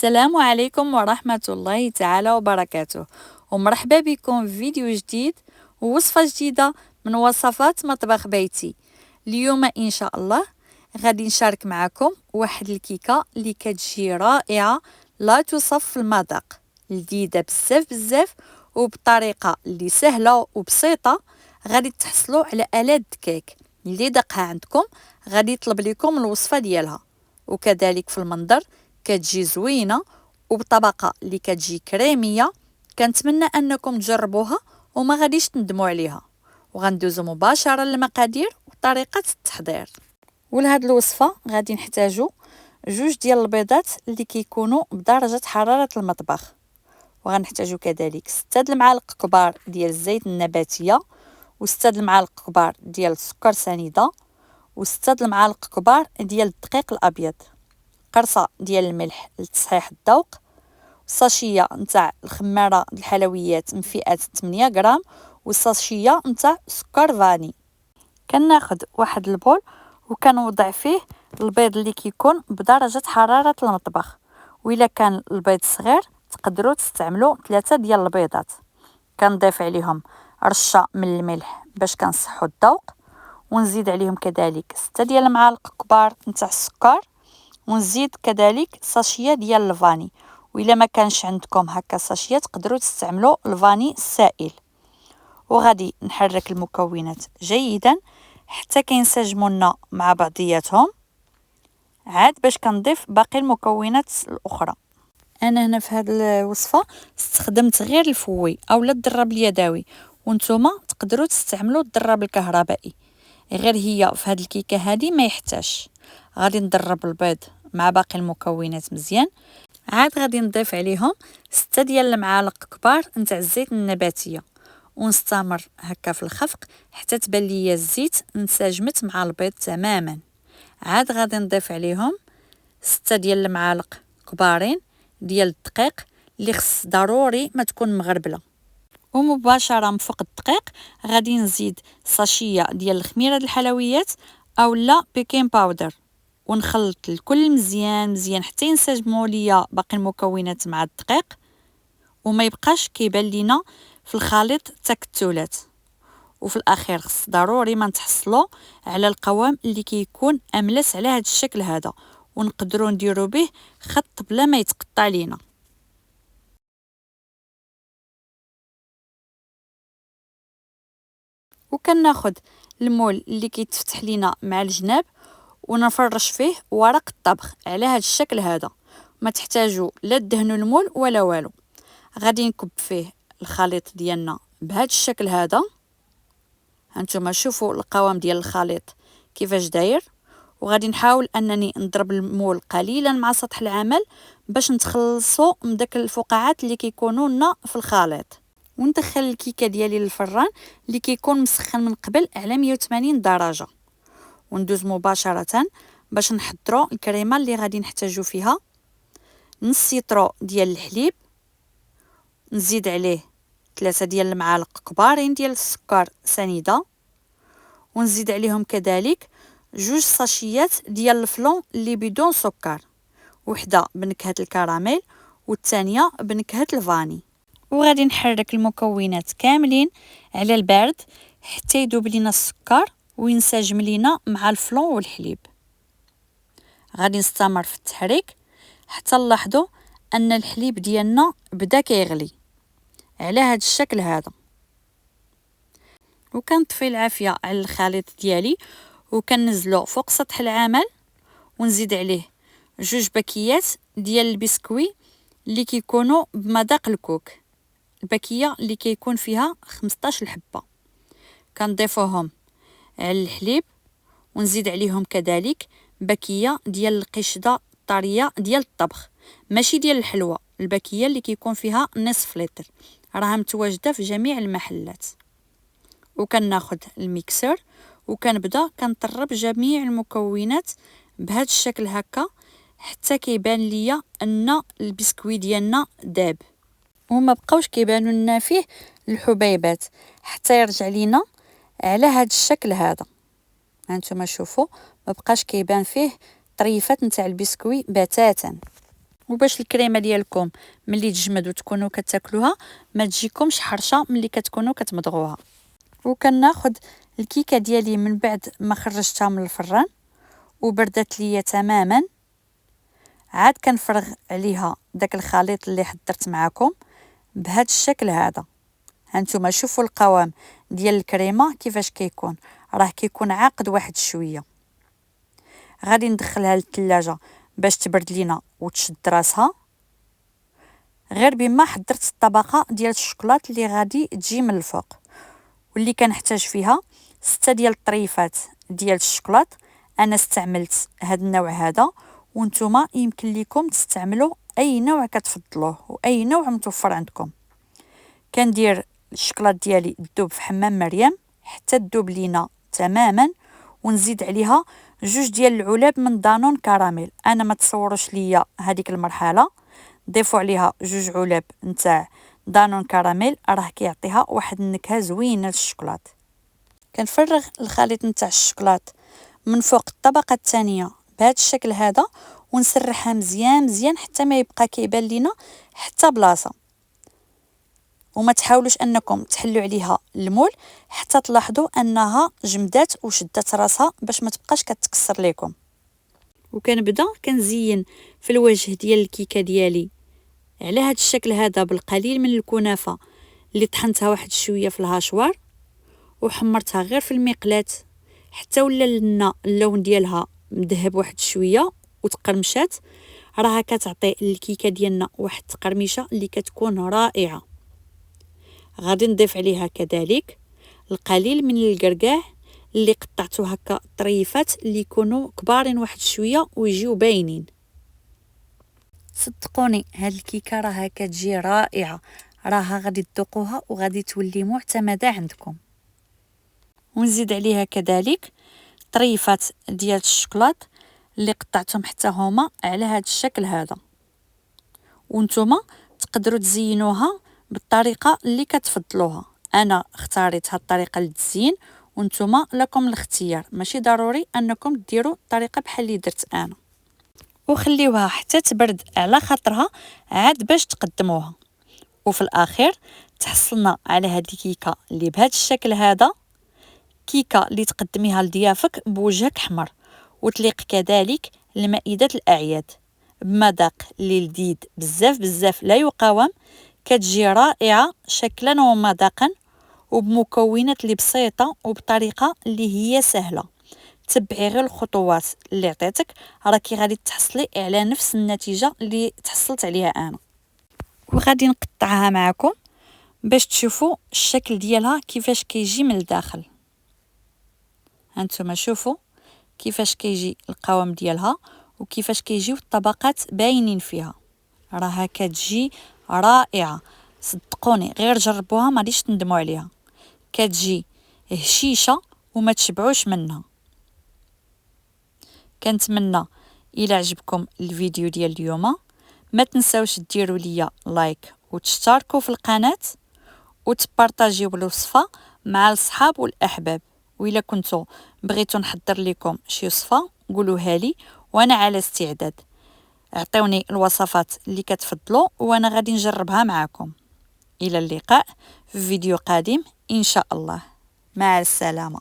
السلام عليكم ورحمة الله تعالى وبركاته، ومرحبا بكم في فيديو جديد ووصفة جديدة من وصفات مطبخ بيتي. اليوم إن شاء الله غادي نشارك معكم واحد الكيكة اللي كتجي رائعة لا توصف في المذاق، لذيذة بزاف وبطريقة اللي سهلة وبسيطة. غادي تحصلوا على آلات كيك اللي دقها عندكم، غادي يطلب لكم الوصفة ديالها، وكذلك في المنظر كتجي زوينه وبطبقه اللي كتجي كريميه. كنتمنى انكم تجربوها وما غاديش تندموا عليها. وغندوزو مباشره للمقادير وطريقه التحضير. ولهاد الوصفه غادي نحتاجو 2 ديال البيضات اللي كيكونوا بدرجه حراره المطبخ، وغنحتاجو كذلك 6 المعالق كبار ديال الزيت النباتيه، و6 المعالق كبار ديال السكر سنيده، و6 المعالق كبار ديال الدقيق الابيض، قرصه ديال الملح لتصحيح الذوق، ساشيه نتاع الخماره الحلويات من فئه 8 غرام، وساشيه نتاع سكر فاني. كناخذ واحد البول وكنوضع فيه البيض اللي كيكون بدرجه حراره المطبخ، وإلا كان البيض صغير تقدروا تستعملوا 3 ديال البيضات. كنضيف عليهم رشه من الملح باش كنصحوا الذوق، ونزيد عليهم كذلك 6 ديال المعالق كبار نتاع السكر، ونزيد كذلك ساشيه ديال الفاني، وإلا ما كانش عندكم هكا ساشيه تقدروا تستعملوا الفاني السائل. وغادي نحرك المكونات جيدا حتى كينسجموا لنا مع بعضياتهم، عاد باش كنضيف باقي المكونات الاخرى. انا هنا في هذه الوصفه استخدمت غير الفوي اولا الضراب اليدوي، وانتم تقدروا تستعملوا الضراب الكهربائي، غير هي في هذه الكيكه هذه ما يحتاجش. غادي نضرب البيض مع باقي المكونات مزيان، عاد غادي نضيف عليهم 6 ديال المعالق كبار نتاع الزيت النباتيه، ونستمر هكا في الخفق حتى تبان ليا الزيت انسجمت مع البيض تماما. عاد غادي نضيف عليهم 6 ديال المعالق كبارين ديال الدقيق اللي خص ضروري ما تكون مغربله، ومباشره من فوق الدقيق غادي نزيد ساشيه ديال الخميره الحلويات اولا بيكين باودر، ونخلط الكل مزيان حتى ينسجموا ليا باقي المكونات مع الدقيق، وما يبقاش كيبان لينا في الخليط تكتلات. وفي الاخير خص ضروري ما نتحصلوا على القوام اللي كيكون املس على هذا الشكل هذا، ونقدروا نديروا به خط بلا ما يتقطع لينا. وكناخذ المول اللي كيتفتح لينا مع الجناب ونفرش فيه ورق الطبخ على هذا الشكل هذا، ما تحتاجوا لا تدهنوا المول ولا والو. غادي نكب فيه الخليط ديالنا بهذا الشكل هذا، هانتوما شوفوا القوام ديال الخليط كيفاش داير. وغادي نحاول انني نضرب المول قليلا مع سطح العمل باش نتخلصوا من داك الفقاعات اللي كيكونوا لنا في الخليط. وندخل الكيكه ديالي للفران اللي كيكون مسخن من قبل على 180 درجه، وندوز مباشره باش نحضروا الكريمه اللي غادي نحتاجو فيها. نص لتر ديال الحليب، نزيد عليه 3 ديال المعالق كبارين ديال السكر سنيده، ونزيد عليهم كذلك 2 ساشيات ديال الفلون اللي بدون سكر، وحده بنكهه الكراميل والثانيه بنكهه الفاني. وغادي نحرك المكونات كاملين على البارد حتى يذوب لينا السكر وينسجم لينا مع الفلون والحليب. غادي نستمر في التحريك حتى نلاحظوا ان الحليب ديالنا بدا كيغلي على هذا الشكل هذا. وكنطفي العافيه على الخليط ديالي وكنزلو فوق سطح العمل، ونزيد عليه 2 باكيات ديال البسكوي اللي كيكونوا بمذاق الكوك، الباكيه اللي كيكون فيها 15 حبه. كنضيفوهم على الحليب، ونزيد عليهم كذلك باكيه ديال القشده طريه ديال الطبخ، ماشي ديال الحلوى، الباكيه اللي كيكون فيها نصف لتر، راها متواجده في جميع المحلات. وكناخذ الميكسور وكنبدا كنطرب جميع المكونات بهذا الشكل هكا حتى كيبان ليا ان البسكوي ديالنا داب وما بقاوش كيبانوا لنا فيه الحبيبات، حتى يرجع لينا على هذا الشكل هذا. هانتوما شوفوا ما بقاش كيبان فيه طريفات نتاع البسكوي بتاتا. وباش الكريمه ديالكم ملي تجمد وتكونوا كتاكلوها ما تجيكمش حرشه ملي كتكونوا كتمضغوها. وكناخذ الكيكه ديالي من بعد ما خرجتها من الفران وبردت ليا تماما، عاد كنفرغ عليها داك الخليط اللي حضرت معكم بهذا الشكل هذا. هانتوما شوفوا القوام ديال الكريمه كيفاش كيكون، راه كيكون عاقد واحد شويه. غادي ندخلها للثلاجه باش تبرد لينا وتشد راسها، غير بما حضرت الطبقه ديال الشوكولات اللي غادي تجي من الفوق، واللي كنحتاج فيها 6 ديال الطريفات ديال الشوكولات. انا استعملت هذا النوع هذا، وانتم يمكن لكم تستعملوا اي نوع كتفضلوه واي نوع متوفر عندكم. كندير الشوكولات ديالي تذوب في حمام مريم حتى تذوب لينا تماما، ونزيد عليها 2 ديال العلاب من دانون كراميل. انا ما تصوروش ليا هذيك المرحله، ضيفوا عليها 2 علاب نتاع دانون كراميل، راه كيعطيها واحد النكهه زوينه للشوكولات. كنفرغ الخليط نتاع الشوكولات من فوق الطبقه الثانيه بهذا الشكل هذا، ونسرحها مزيان مزيان حتى ما يبقى كيبان لينا حتى بلاصه. وما تحاولوش انكم تحلوا عليها المول حتى تلاحظوا انها جمدات وشدات راسها باش ما تبقاش كتكسر لكم. وكنبدا كنزين في الوجه ديال الكيكه ديالي على هذا الشكل هذا بالقليل من الكنافه اللي طحنتها واحد شويه في الهاشوار وحمرتها غير في المقلاة حتى ولا لنا اللون ديالها مذهب واحد شويه وتقرمشات. راها كتعطي الكيكه ديالنا واحد التقرميشه اللي كتكون رائعه. غادي نضيف عليها كذلك القليل من الكركاع اللي قطعته هكا طريفات اللي يكونوا كبارين واحد شويه ويجيو باينين. صدقوني هاد الكيكه راها كتجي رائعه، راها غادي تذوقوها وغادي تولي معتمده عندكم. ونزيد عليها كذلك طريفات ديال الشوكولات اللي قطعتهم حتى هما على هاد الشكل هذا. وانتم تقدروا تزينوها بالطريقه اللي كتفضلوها. انا اختاريت هاد الطريقه للتزيين، وانتم لكم الاختيار، ماشي ضروري انكم ديروا الطريقه بحال اللي درت انا. وخليوها حتى تبرد على خاطرها عاد باش تقدموها. وفي الاخير تحصلنا على هاد الكيكه اللي بهذا الشكل هذا، كيكه اللي تقدميها لضيافك بوجهك احمر وتليق كذلك لمائده الاعياد بمذاق اللي لذيذ بزاف بزاف لا يقاوم. كتجي رائعه شكلا ومذاقا وبمكونات اللي بسيطه وبطريقه اللي هي سهله. تبعي غير الخطوات اللي عطيتك راكي غادي تحصلي على نفس النتيجه اللي تحصلت عليها انا. وغادي نقطعها معكم باش تشوفوا الشكل ديالها كيفاش كيجي من الداخل. هانتوما شوفوا كيفاش كيجي القوام ديالها وكيفاش كيجيو الطبقات باينين فيها، راها كتجي رائعه. صدقوني غير جربوها ما غاديش تندموا عليها، كتجي هشيشه وما تشبعوش منها. كنتمنى الى عجبكم الفيديو ديال اليوم ما تنساوش ديروا ليا لايك وتشتركوا في القناه وتبارطاجيو الوصفه مع الصحاب والاحباب. وإلا كنتو بغيتو نحضر لكم شي وصفه قولوها لي وانا على استعداد. اعطيوني الوصفات اللي كتفضلوا وانا غادي نجربها معكم. الى اللقاء في فيديو قادم ان شاء الله. مع السلامه.